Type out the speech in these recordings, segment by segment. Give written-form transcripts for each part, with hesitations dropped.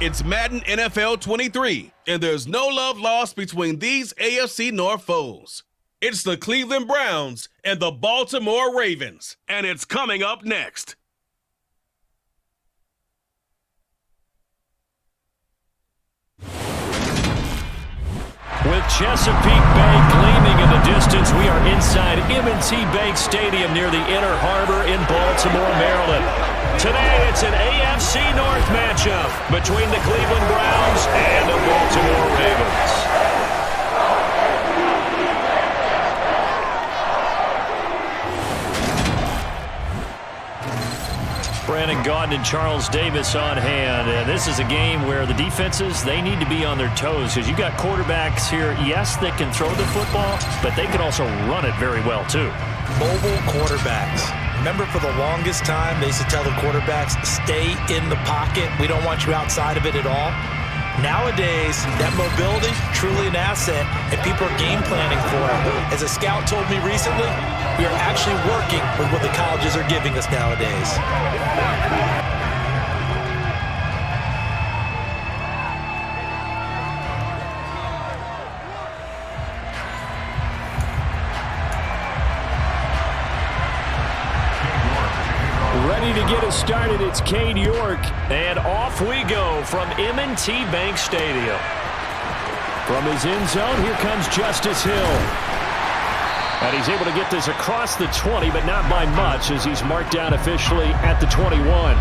It's Madden NFL 23, and there's no love lost between these AFC North foes. It's the Cleveland Browns and the Baltimore Ravens, and it's coming up next. With Chesapeake Bay gleaming in the distance, we are inside M&T Bank Stadium near the Inner Harbor in Baltimore, Maryland. Today, it's an AFC North matchup between the Cleveland Browns and the Baltimore Ravens. Brandon Gaudin and Charles Davis on hand. And this is a game where the defenses, they need to be on their toes because you've got quarterbacks here, yes, that can throw the football, but they can also run it very well, too. Mobile quarterbacks. Remember, for the longest time, they used to tell the quarterbacks, stay in the pocket. We don't want you outside of it at all. Nowadays, that mobility is truly an asset, and people are game planning for it. As a scout told me recently, we are actually working with what the colleges are giving us nowadays. Ready to get us started, it's Cade York, and off we go from M&T Bank Stadium. From his end zone, here comes Justice Hill. And he's able to get this across the 20, but not by much, as he's marked down officially at the 21.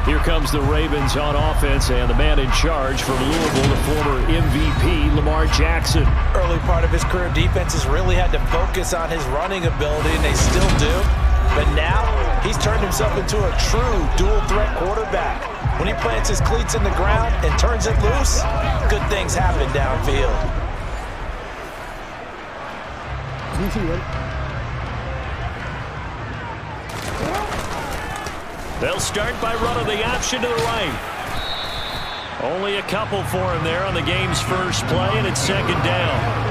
Here comes the Ravens on offense, and the man in charge from Louisville, the former MVP, Lamar Jackson. Early part of his career, defenses really had to focus on his running ability, and they still do. But now, he's turned himself into a true dual-threat quarterback. When he plants his cleats in the ground and turns it loose, good things happen downfield. They'll start by running the option to the right. Only a couple for him there on the game's first play, and it's second down.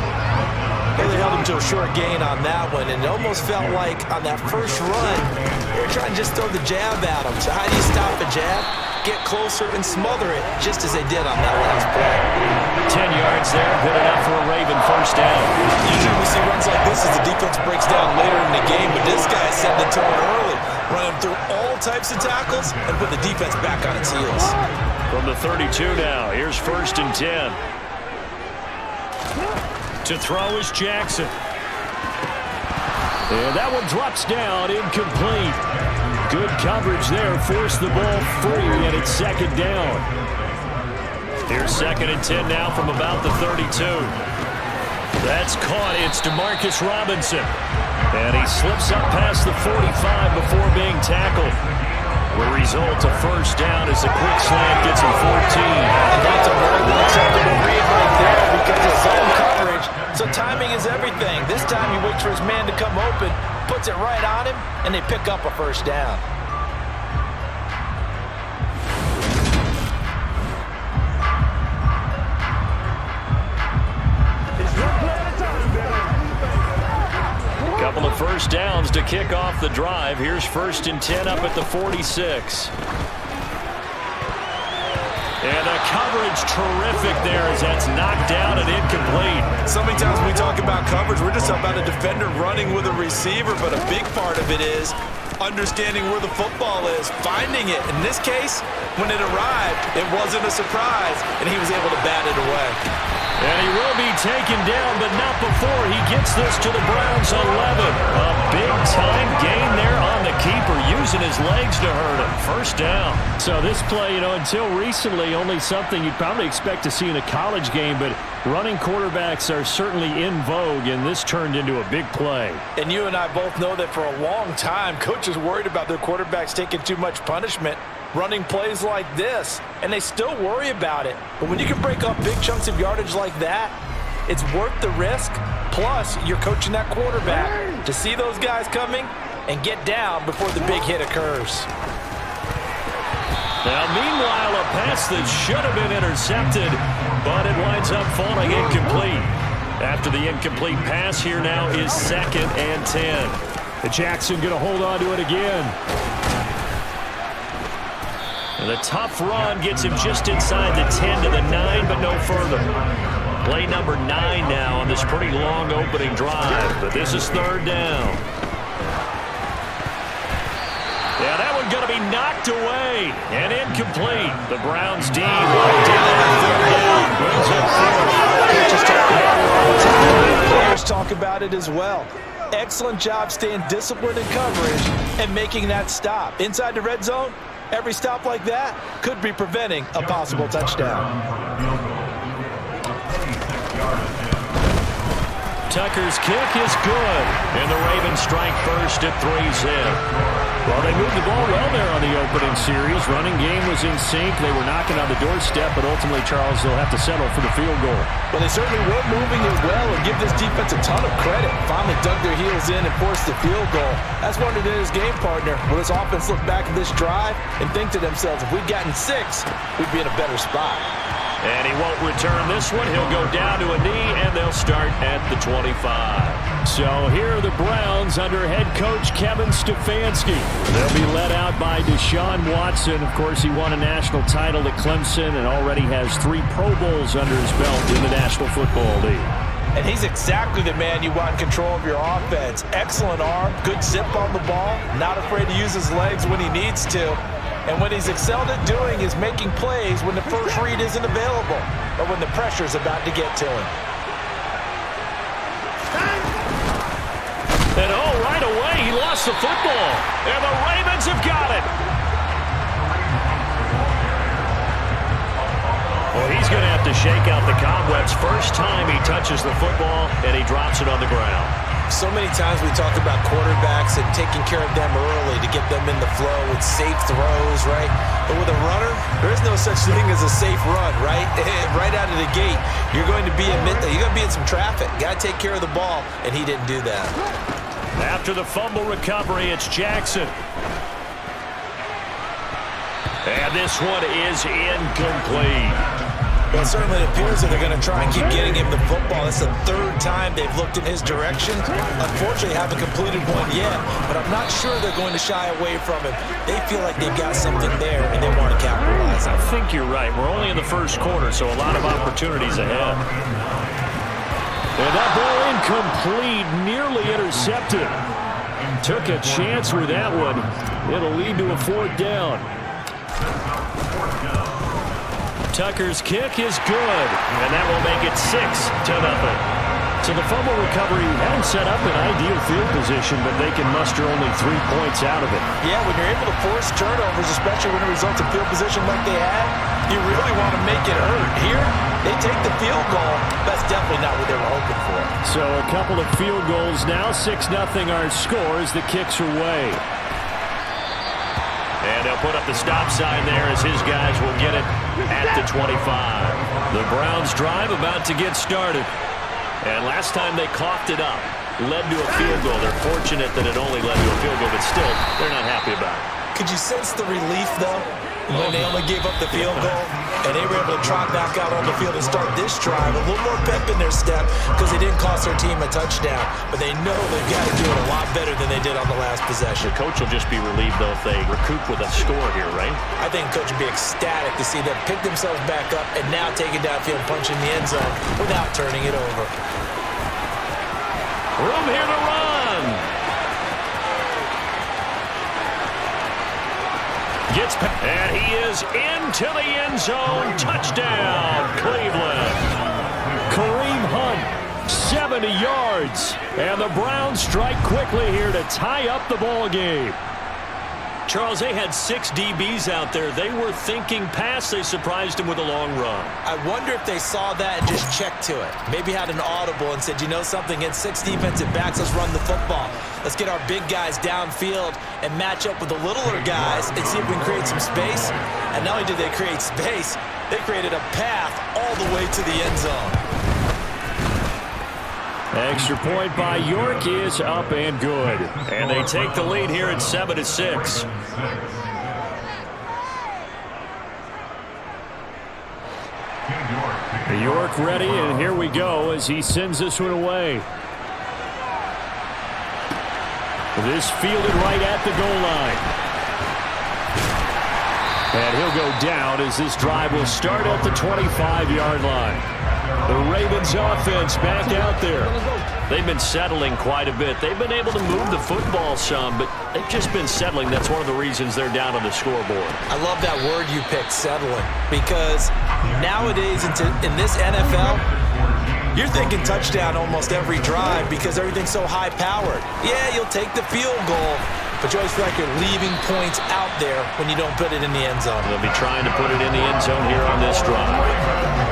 Really held him to a short gain on that one, and it almost felt like on that first run, they were trying to just throw the jab at him. So how do you stop a jab? Get closer and smother it, just as they did on that last play. 10 yards there, good enough for a Raven first down. Usually we see runs like this as the defense breaks down later in the game, but this guy is setting the tone early, running through all types of tackles and put the defense back on its heels. From the 32 now, here's 1st and 10. To throw is Jackson. And that one drops down, incomplete. Good coverage there, forced the ball free, and it's second down. Here's 2nd and 10 now from about the 32. That's caught. It's DeMarcus Robinson. And he slips up past the 45 before being tackled. The result, a first down as a quick slant gets him 14. And that's a very acceptable read right there because it's zone coverage. So timing is everything. This time he waits for his man to come open, puts it right on him, and they pick up a first down. Couple of first downs to kick off the drive. Here's 1st and 10 up at the 46. And the coverage terrific there as that's knocked down and incomplete. So many times when we talk about coverage, we're just about a defender running with a receiver, but a big part of it is understanding where the football is, finding it. In this case, when it arrived, it wasn't a surprise, and he was able to bat it away. And he will be taken down, but not before he gets this to the Browns 11. A big-time gain there on the keeper, using his legs to hurt him. First down. So this play, until recently, only something you'd probably expect to see in a college game, but running quarterbacks are certainly in vogue, and this turned into a big play. And you and I both know that for a long time, coaches worried about their quarterbacks taking too much punishment, running plays like this, and they still worry about it. But when you can break up big chunks of yardage like that, it's worth the risk. Plus, you're coaching that quarterback to see those guys coming and get down before the big hit occurs. Now, meanwhile, a pass that should have been intercepted, but it winds up falling incomplete. After the incomplete pass, here now is 2nd and 10. Jackson going to hold on to it again. And the tough run gets him just inside the 10 to the 9, but no further. Play number 9 now on this pretty long opening drive, but this is third down. Yeah, that one's going to be knocked away and incomplete. The Browns D right down on third down. Brings up fourth. Players talk about it as well. Excellent job staying disciplined in coverage and making that stop. Inside the red zone, every stop like that could be preventing a possible touchdown. Tucker's kick is good, and the Ravens strike first at 3's in. Well, they moved the ball well there on the opening series. Running game was in sync. They were knocking on the doorstep, but ultimately, Charles, they'll have to settle for the field goal. Well, they certainly were moving it well, and give this defense a ton of credit. Finally dug their heels in and forced the field goal. That's wondered in his game partner. Will his offense look back at this drive and think to themselves, if we'd gotten 6, we'd be in a better spot. And he won't return this one. He'll go down to a knee, and they'll start at the 25. So here are the Browns under head coach Kevin Stefanski. They'll be led out by Deshaun Watson. Of course, he won a national title at Clemson and already has 3 Pro Bowls under his belt in the National Football League. And he's exactly the man you want in control of your offense. Excellent arm, good zip on the ball, not afraid to use his legs when he needs to. And what he's excelled at doing is making plays when the first read isn't available or when the pressure's about to get to him. And right away, he lost the football. And the Ravens have got it. Well, he's going to have to shake out the cobwebs. First time he touches the football, and he drops it on the ground. So many times we talk about quarterbacks and taking care of them early to get them in the flow with safe throws, right? But with a runner, there is no such thing as a safe run, right? Right out of the gate, you're going to be in some traffic. Got to take care of the ball, and he didn't do that. After the fumble recovery, it's Jackson. And this one is incomplete. Well, certainly it appears that they're going to try and keep getting him the football. That's the 3rd time they've looked in his direction. Unfortunately, haven't completed one yet, but I'm not sure they're going to shy away from him. They feel like they've got something there, and they want to capitalize on it. I think you're right. We're only in the first quarter, so a lot of opportunities ahead. And that ball incomplete, nearly intercepted. Took a chance with that one. It'll lead to a 4th down. Tucker's kick is good, and that will make it 6-0. So the fumble recovery hadn't set up an ideal field position, but they can muster only 3 points out of it. Yeah, when you're able to force turnovers, especially when it results in field position like they had, you really want to make it hurt. Here, they take the field goal. That's definitely not what they were hoping for. So a couple of field goals now. 6-0 our score as the kicks are away. And they'll put up the stop sign there as his guys will get it at the 25. The Browns drive about to get started. And last time they coughed it up, led to a field goal. They're fortunate that it only led to a field goal, but still, they're not happy about it. Could you sense the relief, though, when they only gave up the field goal and they were able to trot back out on the field and start this drive? A little more pep in their step because they didn't cost their team a touchdown, but they know they've got to do it a lot better than they did on the last possession. The coach will just be relieved, though, if they recoup with a score here, right? I think the coach would be ecstatic to see them pick themselves back up and now take it downfield and punch in the end zone without turning it over. Room here to run. And he is into the end zone. Touchdown, Cleveland. Kareem Hunt, 70 yards. And the Browns strike quickly here to tie up the ball game. Charles, they had 6 DBs out there. They were thinking pass. They surprised him with a long run. I wonder if they saw that and just checked to it. Maybe had an audible and said, you know something, it's 6 defensive backs, let's run the football. Let's get our big guys downfield and match up with the littler guys and see if we can create some space. And not only did they create space, they created a path all the way to the end zone. Extra point by York is up and good. And they take the lead here at 7-6. York ready, and here we go as he sends this one away. This fielded right at the goal line. And he'll go down as this drive will start at the 25-yard line. The Ravens offense back out there. They've been settling quite a bit. They've been able to move the football some, but they've just been settling. That's one of the reasons they're down on the scoreboard. I love that word you picked, settling, because nowadays in this NFL, you're thinking touchdown almost every drive because everything's so high-powered. Yeah, you'll take the field goal, but you always feel like you're leaving points out there when you don't put it in the end zone. They'll be trying to put it in the end zone here on this drive.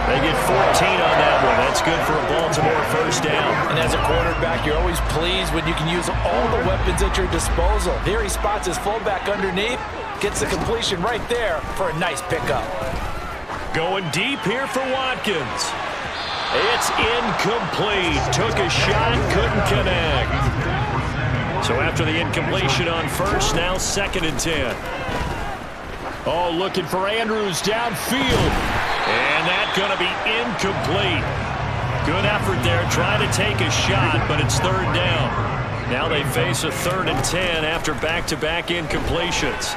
They get 14 on that one. That's good for a Baltimore first down. And as a quarterback, you're always pleased when you can use all the weapons at your disposal. Here he spots his fullback underneath, gets the completion right there for a nice pickup. Going deep here for Watkins. It's incomplete. Took a shot, couldn't connect. So after the incompletion on first, now 2nd and 10. Oh, looking for Andrews downfield. And that's going to be incomplete. Good effort there, trying to take a shot, but it's 3rd down. Now they face a 3rd and 10 after back-to-back incompletions.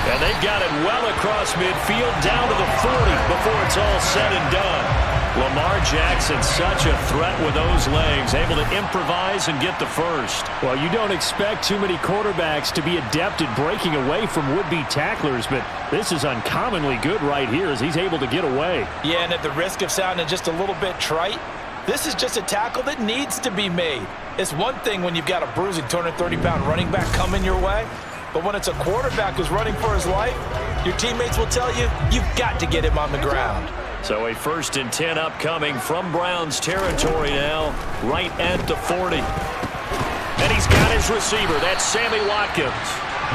And they've got it well across midfield, down to the 40 before it's all said and done. Lamar Jackson, such a threat with those legs, able to improvise and get the first. Well, you don't expect too many quarterbacks to be adept at breaking away from would-be tacklers, but this is uncommonly good right here as he's able to get away. Yeah, and at the risk of sounding just a little bit trite, this is just a tackle that needs to be made. It's one thing when you've got a bruising 230-pound running back coming your way, but when it's a quarterback who's running for his life, your teammates will tell you, you've got to get him on the ground. So a 1st and 10 upcoming from Browns territory now, right at the 40. And he's got his receiver. That's Sammy Watkins.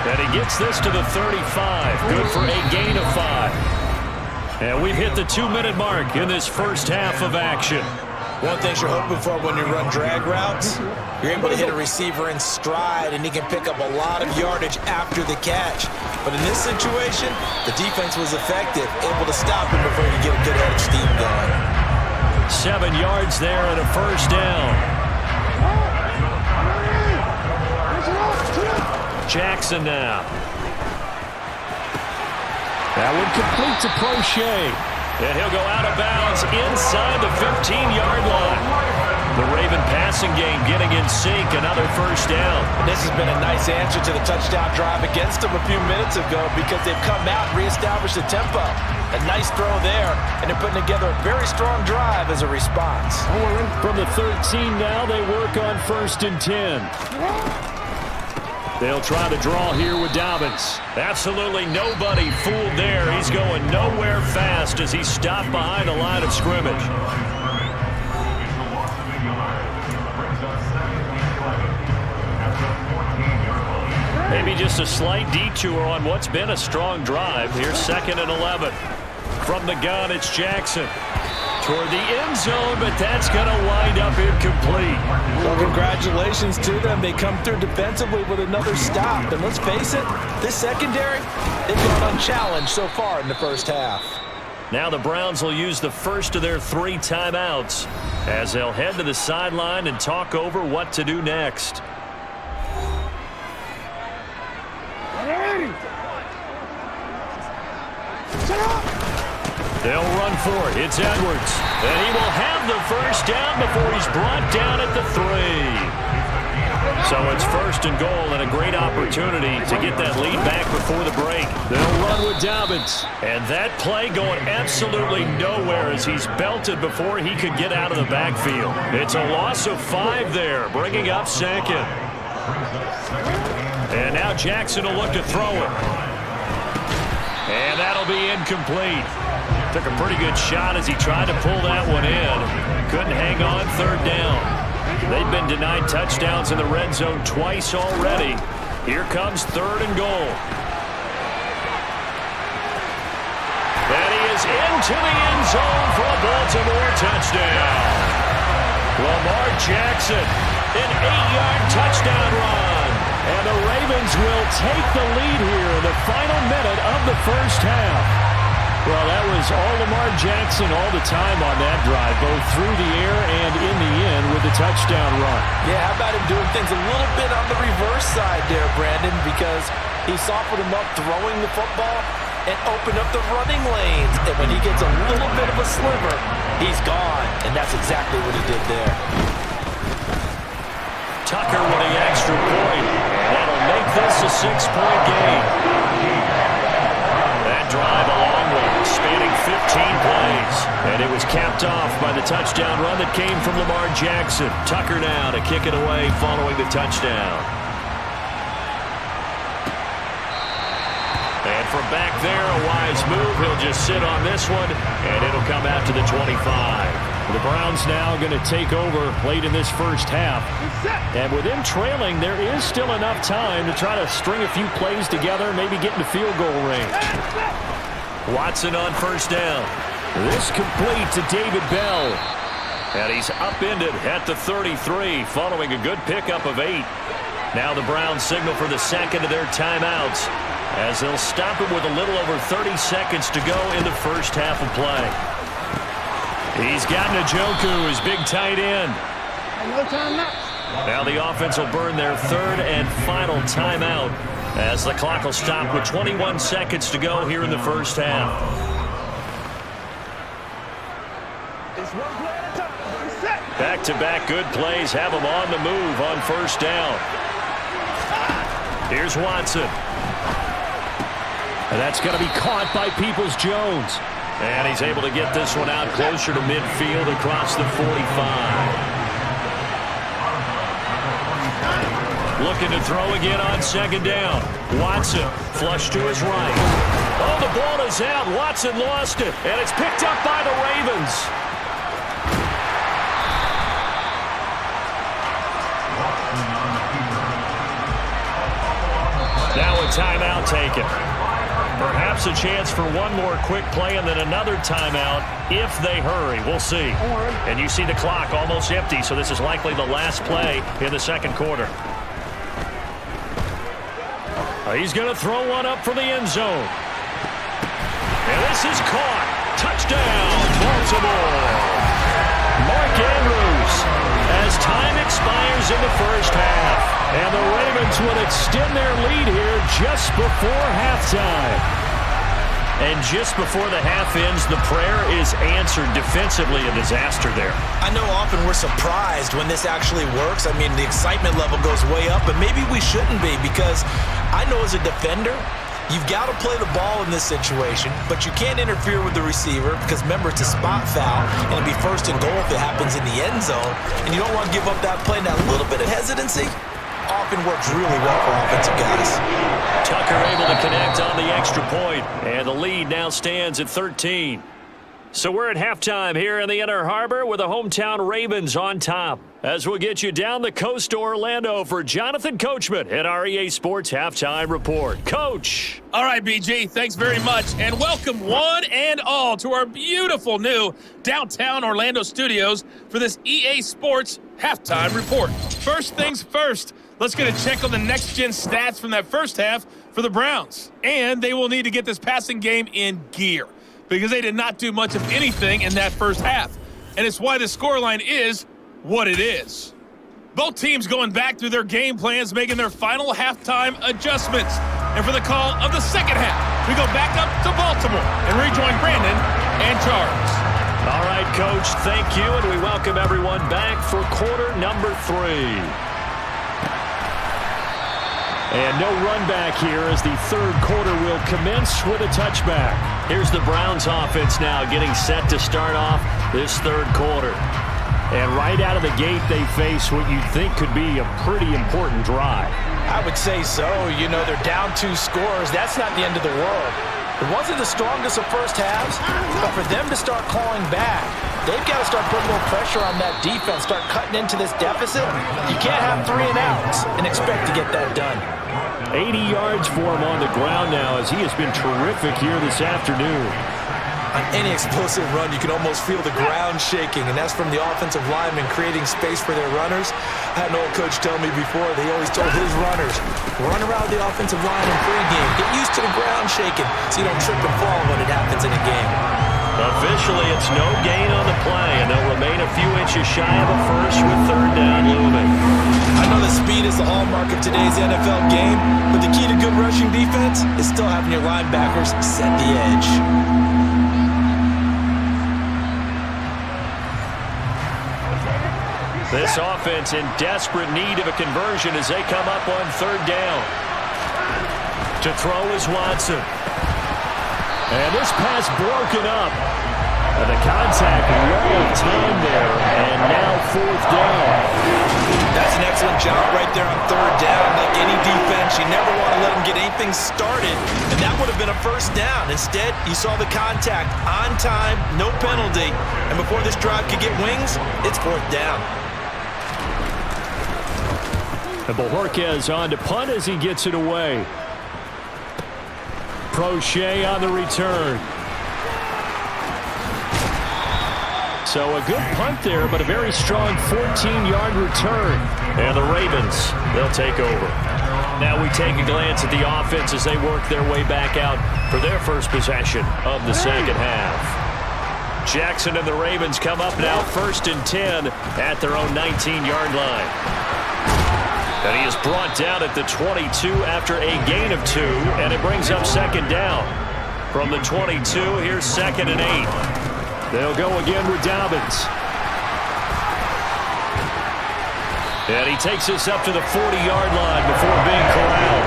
And he gets this to the 35. Good for a gain of 5. And we've hit the 2-minute mark in this first half of action. One thing you're hoping for when you run drag routes, you're able to hit a receiver in stride, and he can pick up a lot of yardage after the catch. But in this situation, the defense was effective, able to stop him before you get a good head of steam going. 7 yards there and a first down. Jackson now. That one complete to Prochet. And he'll go out of bounds inside the 15-yard line. The Raven passing game getting in sync, another first down. This has been a nice answer to the touchdown drive against them a few minutes ago because they've come out and reestablished the tempo. A nice throw there, and they're putting together a very strong drive as a response. From the 13 now, they work on 1st and 10. They'll try to draw here with Dobbins. Absolutely nobody fooled there. He's going nowhere fast as he stopped behind the line of scrimmage. Maybe just a slight detour on what's been a strong drive. Here's 2nd and 11. From the gun, it's Jackson. Toward the end zone, but that's going to wind up incomplete. Well, congratulations to them. They come through defensively with another stop. And let's face it, this secondary, they've gone unchallenged so far in the first half. Now the Browns will use the first of their 3 timeouts as they'll head to the sideline and talk over what to do next. They'll run for it. It's Edwards. And he will have the first down before he's brought down at the 3. So it's 1st and goal and a great opportunity to get that lead back before the break. They'll run with Dobbins. And that play going absolutely nowhere as he's belted before he could get out of the backfield. It's a loss of 5 there, bringing up 2nd. And now Jackson will look to throw it. And that'll be incomplete. Took a pretty good shot as he tried to pull that one in. Couldn't hang on 3rd down. They've been denied touchdowns in the red zone twice already. Here comes 3rd and goal. And he is into the end zone for a Baltimore touchdown. Lamar Jackson, an 8-yard touchdown run. And the Ravens will take the lead here in the final minute of the first half. Well, that was all Lamar Jackson all the time on that drive, both through the air and in the end with the touchdown run. Yeah, how about him doing things a little bit on the reverse side there, Brandon, because he softened him up throwing the football and opened up the running lanes. And when he gets a little bit of a sliver, he's gone. And that's exactly what he did there. Tucker with the extra point. That'll make this a 6-point game. That drive a long one, spanning 15 plays. And it was capped off by the touchdown run that came from Lamar Jackson. Tucker now to kick it away following the touchdown. And from back there, a wise move. He'll just sit on this one, and it'll come out to the 25. The Browns now going to take over late in this first half. And with them trailing, there is still enough time to try to string a few plays together, maybe get into field goal range. Watson on first down. This complete to David Bell. And he's upended at the 33 following a good pickup of 8. Now the Browns signal for the second of their timeouts as they'll stop it with a little over 30 seconds to go in the first half of play. He's got Njoku, his big tight end. Now the offense will burn their third and final timeout as the clock will stop with 21 seconds to go here in the first half. Back-to-back good plays have him on the move on first down. Here's Watson. And that's going to be caught by Peoples-Jones. And he's able to get this one out closer to midfield across the 45. Looking to throw again on second down. Watson, flush to his right. Oh, the ball is out. Watson lost it. And it's picked up by the Ravens. Now a timeout taken. Perhaps a chance for one more quick play and then another timeout if they hurry. We'll see. And you see the clock almost empty, so this is likely the last play in the second quarter. He's going to throw one up for the end zone. And this is caught. Touchdown, Baltimore. Mark Andrews as time expires in the first half. And the Ravens will extend their lead here just before halftime. And just before the half ends, the prayer is answered defensively. A disaster there. I know often we're surprised when this actually works. I mean, the excitement level goes way up, but maybe we shouldn't be because I know as a defender, you've got to play the ball in this situation, but you can't interfere with the receiver because, remember, it's a spot foul, and it'll be first and goal if it happens in the end zone, and you don't want to give up that play. Now, a little bit of hesitancy often works really well for offensive guys. Tucker able to connect on the extra point, and the lead now stands at 13. So we're at halftime here in the Inner Harbor with the hometown Ravens on top. As we'll get you down the coast to Orlando for Jonathan Coachman at our EA Sports Halftime Report. Coach! All right, BG, thanks very much, and welcome one and all to our beautiful new downtown Orlando studios for this EA Sports Halftime Report. First things first, let's get a check on the next-gen stats from that first half for the Browns. And they will need to get this passing game in gear because they did not do much of anything in that first half. And it's why the scoreline is what it is. Both teams going back through their game plans, making their final halftime adjustments. And for the call of the second half, we go back up to Baltimore and rejoin Brandon and Charles. All right, Coach, thank you, and we welcome everyone back for quarter number 3. And no run back here as the third quarter will commence with a touchback. Here's the Browns offense now getting set to start off this third quarter. And right out of the gate, they face what you'd think could be a pretty important drive. I would say so. You know, they're down 2 scores. That's not the end of the world. It wasn't the strongest of first halves, but for them to start clawing back, they've got to start putting more pressure on that defense, start cutting into this deficit. You can't have 3 and outs and expect to get that done. 80 yards for him on the ground now as he has been terrific here this afternoon. On any explosive run, you can almost feel the ground shaking, and that's from the offensive linemen creating space for their runners. I had an old coach tell me before, they always told his runners, run around the offensive line in pregame. Get used to the ground shaking so you don't trip and fall when it happens in a game. Officially, it's no gain on the play, and they'll remain a few inches just shy of a first with third down looming. I know that speed is the hallmark of today's NFL game, but the key to good rushing defense is still having your linebackers set the edge. This offense in desperate need of a conversion as they come up on third down. To throw is Watson. And this pass broken up. And the contact well timed there, and now fourth down. That's an excellent job right there on third down. Like any defense, you never want to let them get anything started, and that would have been a first down. Instead, you saw the contact on time, no penalty, and before this drive could get wings, it's fourth down. And Bojorquez on to punt as he gets it away. Prochet on the return. So a good punt there, but a very strong 14-yard return. And the Ravens, they'll take over. Now we take a glance at the offense as they work their way back out for their first possession of the second half. Jackson and the Ravens come up now 1st and 10 at their own 19-yard line. And he is brought down at the 22 after a gain of 2, and it brings up second down. From the 22, here's 2nd and 8. They'll go again with Dobbins. And he takes us up to the 40-yard line before being corralled.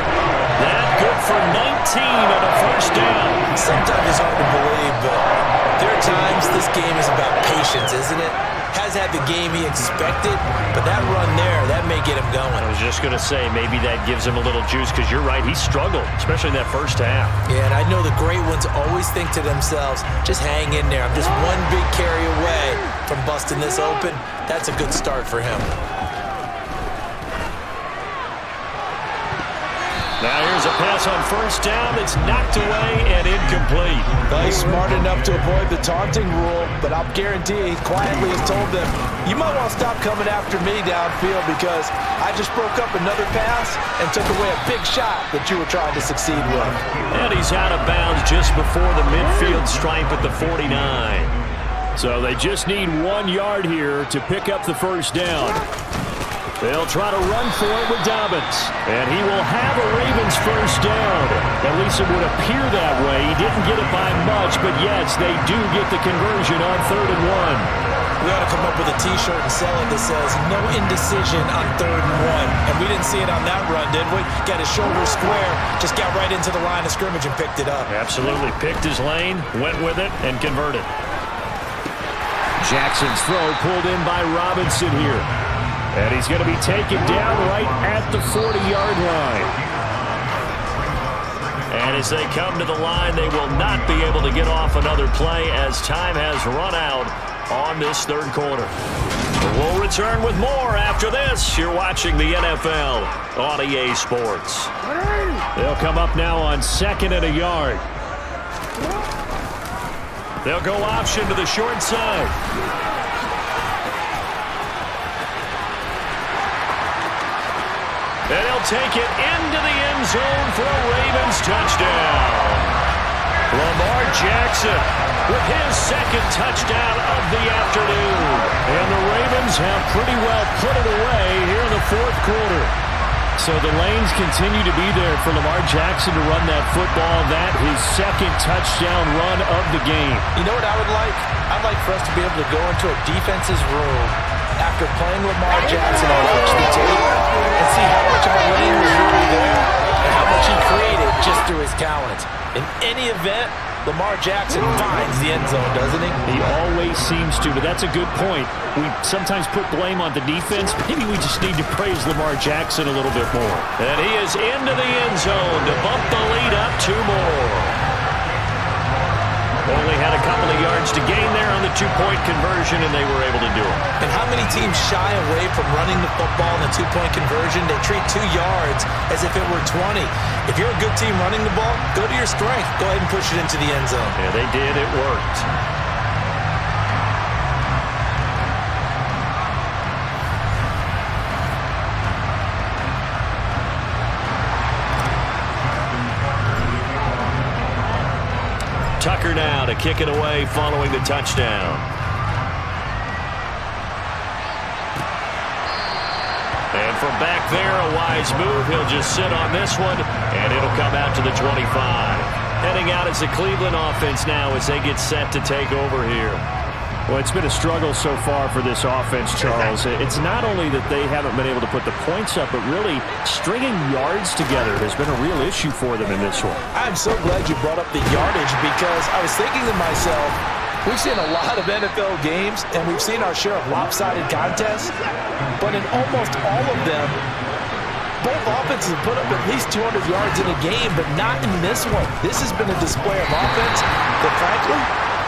That good for 19 on a first down. Sometimes it's hard to believe, but there are times this game is about patience, isn't it? Has had the game he expected, but that run there, that may get him going. I was just going to say, maybe that gives him a little juice, because you're right, he struggled, especially in that first half. Yeah, and I know the great ones always think to themselves, just hang in there. I'm just one big carry away from busting this open. That's a good start for him. Now here's a pass on first down. It's knocked away and incomplete. Well, he's smart enough to avoid the taunting rule, but I'll guarantee he quietly has told them, you might want to stop coming after me downfield because I just broke up another pass and took away a big shot that you were trying to succeed with. And he's out of bounds just before the midfield stripe at the 49. So they just need 1 yard here to pick up the first down. They'll try to run for it with Dobbins. And he will have a Ravens first down. At least it would appear that way. He didn't get it by much, but yes, they do get the conversion on 3rd and 1. We ought to come up with a T-shirt and sell it that says, no indecision on 3rd and 1. And we didn't see it on that run, did we? Got his shoulder square, just got right into the line of scrimmage and picked it up. Absolutely. Picked his lane, went with it, and converted. Jackson's throw pulled in by Robinson here. And he's going to be taken down right at the 40-yard line. And as they come to the line, they will not be able to get off another play as time has run out on this third quarter. We'll return with more after this. You're watching the NFL on EA Sports. They'll come up now on 2nd and a yard. They'll go option to the short side. And he'll take it into the end zone for a Ravens touchdown. Lamar Jackson with his 2nd touchdown of the afternoon. And the Ravens have pretty well put it away here in the 4th quarter. So the lanes continue to be there for Lamar Jackson to run that football. That his 2nd touchdown run of the game. You know what I would like? I'd like for us to be able to go into a defense's room after playing Lamar Jackson and watch the tape and see how much of a lane was really there and how much he created just through his talent. In any event, Lamar Jackson finds the end zone, doesn't he? He always seems to, but that's a good point. We sometimes put blame on the defense. Maybe we just need to praise Lamar Jackson a little bit more. And he is into the end zone to bump the lead up 2 more. Only had a couple of yards to gain there on the 2-point conversion, and they were able to do it. And how many teams shy away from running the football in the 2-point conversion? They treat 2 yards as if it were 20. If you're a good team running the ball, go to your strength. Go ahead and push it into the end zone. Yeah, they did. It worked. Tucker now to kick it away following the touchdown. from back there, a wise move. He'll just sit on this one, and it'll come out to the 25. Heading out is the Cleveland offense now as they get set to take over here. Well, it's been a struggle so far for this offense, Charles. It's not only that they haven't been able to put the points up, but really stringing yards together has been a real issue for them in this one. I'm so glad you brought up the yardage because I was thinking to myself, we've seen a lot of NFL games, and we've seen our share of lopsided contests, but in almost all of them, both offenses have put up at least 200 yards in a game, but not in this one. This has been a display of offense that, frankly,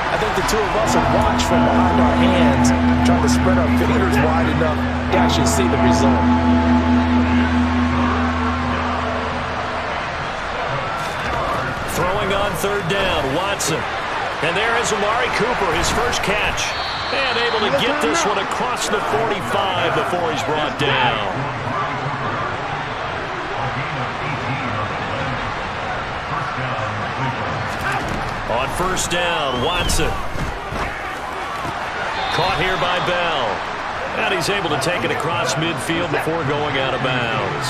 I think the two of us have watched from behind our hands, trying to spread our fingers wide enough to actually see the result. Throwing on third down, Watson. And there is Amari Cooper, his first catch. And able to get this one across the 45 before he's brought down. On first down, Watson. Caught here by Bell. And he's able to take it across midfield before going out of bounds.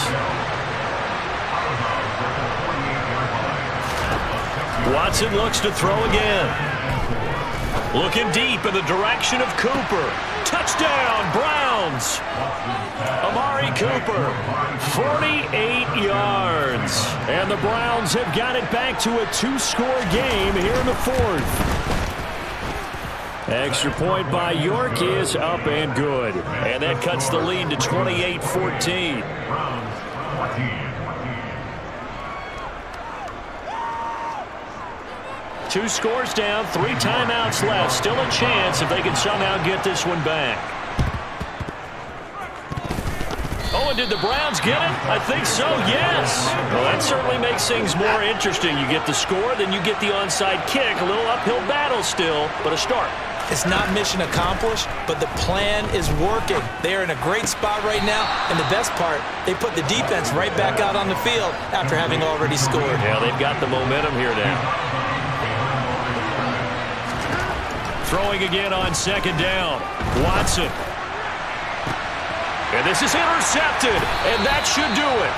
Watson looks to throw again. Looking deep in the direction of Cooper. Touchdown, Browns. Amari Cooper, 48 yards. And the Browns have got it back to a two-score game here in the fourth. Extra point by York is up and good. And that cuts the lead to 28-14. Two scores down, 3 timeouts left. Still a chance if they can somehow get this one back. Oh, and did the Browns get it? I think so, yes. Well, that certainly makes things more interesting. You get the score, then you get the onside kick. A little uphill battle still, but a start. It's not mission accomplished, but the plan is working. They are in a great spot right now, and the best part, they put the defense right back out on the field after having already scored. Yeah, they've got the momentum here now. Throwing again on second down. Watson. And this is intercepted, and that should do it.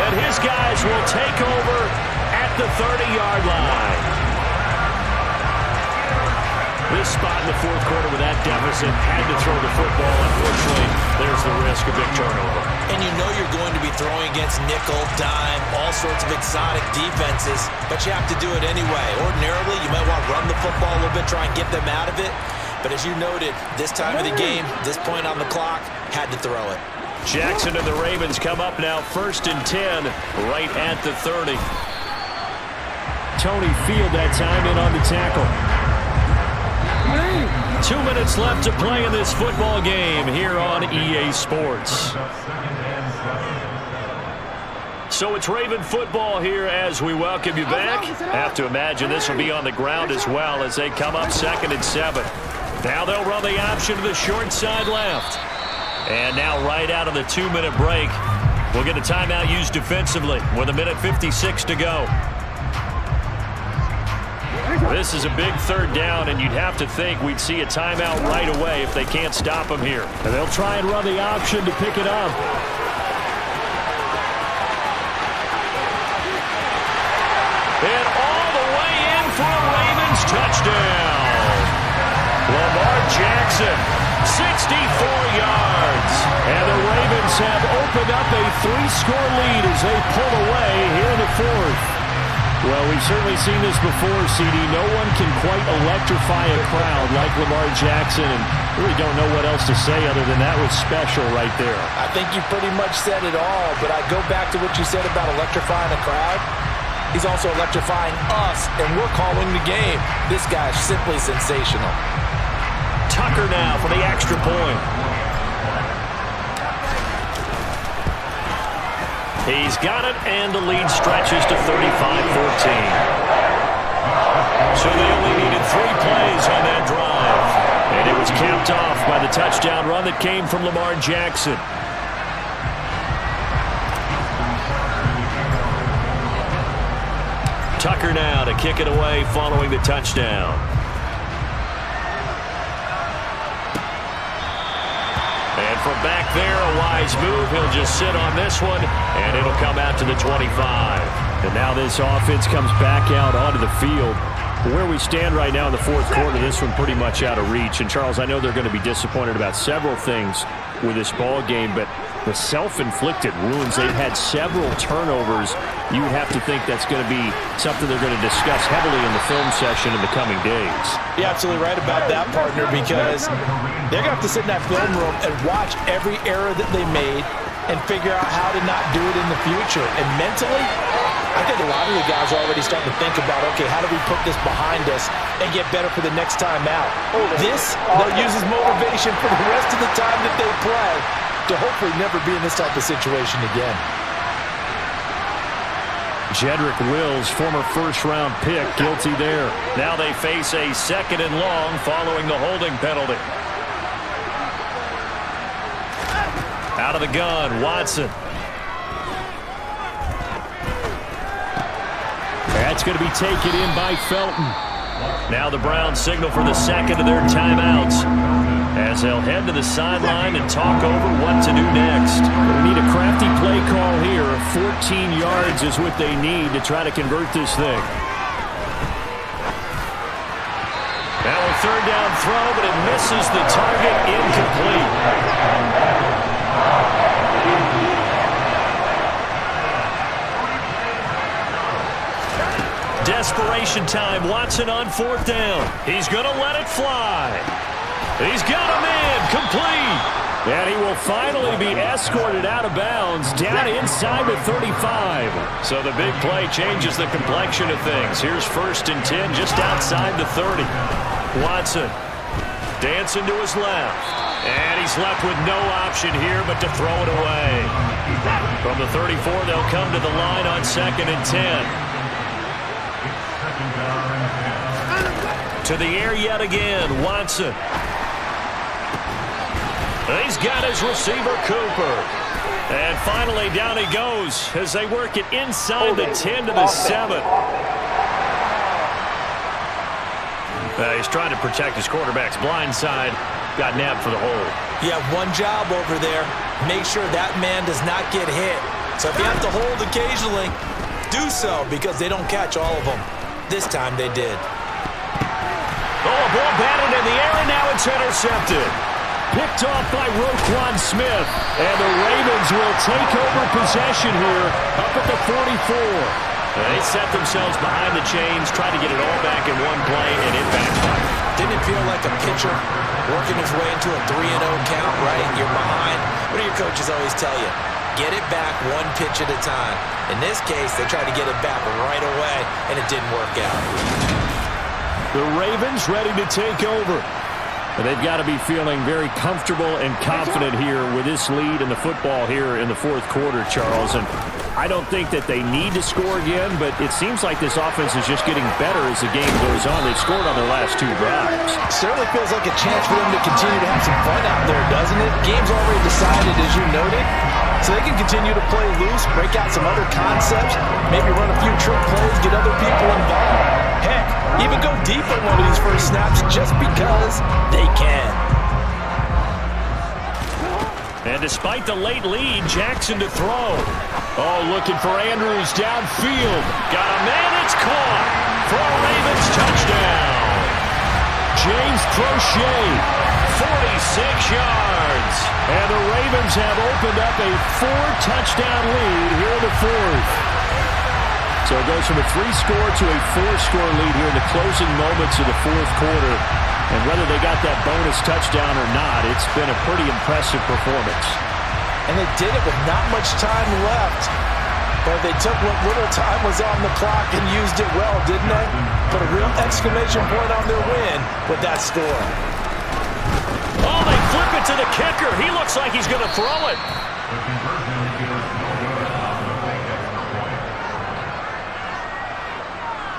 And his guys will take over at the 30-yard line. This spot in the fourth quarter with that deficit, had to throw the football. Unfortunately, there's the risk of big turnover. And you know you're going to be throwing against nickel, dime, all sorts of exotic defenses, but you have to do it anyway. Ordinarily, you might want to run the football a little bit, try and get them out of it. But as you noted, this time of the game, this point on the clock, had to throw it. Jackson and the Ravens come up now 1st and 10, right at the 30. Tony Field that time in on the tackle. 2 minutes left to play in this football game here on EA Sports. So it's Raven football here as we welcome you back. Have to imagine this will be on the ground as well as they come up 2nd and 7. Now they'll run the option to the short side left. And now right out of the 2-minute break, we'll get a timeout used defensively with 1:56 to go. This is a big third down, and you'd have to think we'd see a timeout right away if they can't stop him here. And they'll try and run the option to pick it up. And all the way in for a Ravens touchdown. Lamar Jackson, 64 yards. And the Ravens have opened up a 3-score lead as they pull away here in the fourth. Well, we've certainly seen this before, CD. No one can quite electrify a crowd like Lamar Jackson, and really don't know what else to say other than that was special right there. I think you pretty much said it all, but I go back to what you said about electrifying a crowd. He's also electrifying us, and we're calling the game. This guy's simply sensational. Tucker now for the extra point. He's got it, and the lead stretches to 35-14. So they only needed 3 plays on that drive. And it was capped off by the touchdown run that came from Lamar Jackson. Tucker now to kick it away following the touchdown. And And from back there, a wise move. He'll just sit on this one, and it'll come out to the 25. And now this offense comes back out onto the field. Where we stand right now in the fourth quarter, this one pretty much out of reach. And, Charles, I know they're going to be disappointed about several things with this ball game, but the self-inflicted wounds, they've had several turnovers. You would have to think that's going to be something they're going to discuss heavily in the film session in the coming days. You're absolutely right about that, partner, because they're going to have to sit in that film room and watch every error that they made and figure out how to not do it in the future. And mentally, I think a lot of the guys are already starting to think about, okay, how do we put this behind us and get better for the next time out? This, they'll use as motivation for the rest of the time that they play to hopefully never be in this type of situation again. Jedrick Wills, former first-round pick, guilty there. Now they face a 2nd and long following the holding penalty. Out of the gun, Watson. That's going to be taken in by Felton. Now the Browns signal for the 2nd of their timeouts as they'll head to the sideline and talk over what to do next. We need a crafty play call here. 14 yards is what they need to try to convert this thing. Now a 3rd down throw, but it misses the target, incomplete. Desperation time. Watson on 4th down. He's going to let it fly. He's got a man. Complete. And he will finally be escorted out of bounds down inside the 35. So the big play changes the complexion of things. Here's 1st and 10 just outside the 30. Watson dancing to his left. And he's left with no option here but to throw it away. From the 34, they'll come to the line on 2nd and 10. To the air yet again, Watson. He's got his receiver, Cooper. And finally, down he goes as they work it inside the 10 to the 7. He's trying to protect his quarterback's blind side. Got nabbed for the hold. You have one job over there. Make sure that man does not get hit. So if you have to hold occasionally, do so because they don't catch all of them. This time they did. Oh, a ball batted in the air, and now it's intercepted. Picked off by Roquan Smith. And the Ravens will take over possession here up at the 44. They set themselves behind the chains, try to get it all back in one play, and it backfired. Didn't it feel like a pitcher working his way into a 3-0 count, right? You're behind. What do your coaches always tell you? Get it back one pitch at a time. In this case, they tried to get it back right away, and it didn't work out. The Ravens ready to take over. And they've got to be feeling very comfortable and confident here with this lead in the football here in the fourth quarter, Charles. And I don't think that they need to score again, but it seems like this offense is just getting better as the game goes on. They've scored on their last 2 drives. Certainly feels like a chance for them to continue to have some fun out there, doesn't it? Game's already decided, as you noted. So they can continue to play loose, break out some other concepts, maybe run a few trick plays, get other people involved. Heck, even go deep on one of these first snaps just because they can. And despite the late lead, Jackson to throw. Oh, looking for Andrews downfield. Got a man, it's caught for a Ravens touchdown. James Prochet, 46 yards. And the Ravens have opened up a 4-touchdown lead here in the fourth. So it goes from a 3-score to a 4-score lead here in the closing moments of the fourth quarter. And whether they got that bonus touchdown or not, it's been a pretty impressive performance. And they did it with not much time left. But they took what little time was on the clock and used it well, didn't they? Put a real exclamation point on their win with that score. Oh, they flip it to the kicker. He looks like he's going to throw it.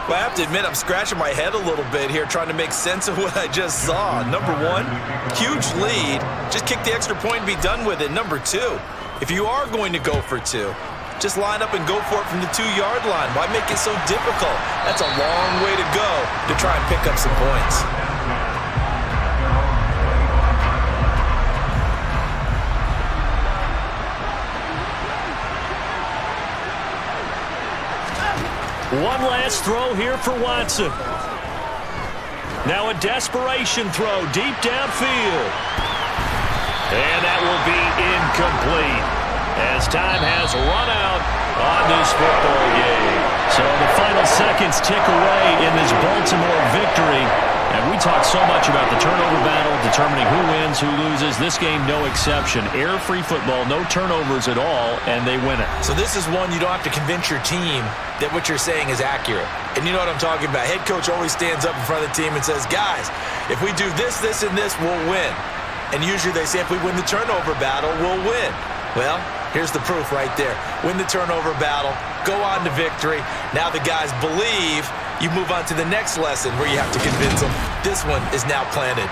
Well, I have to admit, I'm scratching my head a little bit here trying to make sense of what I just saw. Number one, huge lead. Just kick the extra point and be done with it. Number two, if you are going to go for 2, just line up and go for it from the 2-yard line. Why make it so difficult? That's a long way to go to try and pick up some points. One last throw here for Watson. Now a desperation throw deep downfield. And that will be incomplete as time has run out on this football game. So the final seconds tick away in this Baltimore victory. And we talk so much about the turnover battle, determining who wins, who loses. This game, no exception. Error-free football, no turnovers at all, and they win it. So this is one you don't have to convince your team that what you're saying is accurate. And you know what I'm talking about. Head coach always stands up in front of the team and says, guys, if we do this, this, and this, we'll win. And usually they say if we win the turnover battle, we'll win. Well, here's the proof right there. Win the turnover battle, go on to victory. Now the guys believe. You move on to the next lesson where you have to convince them. This one is now planted.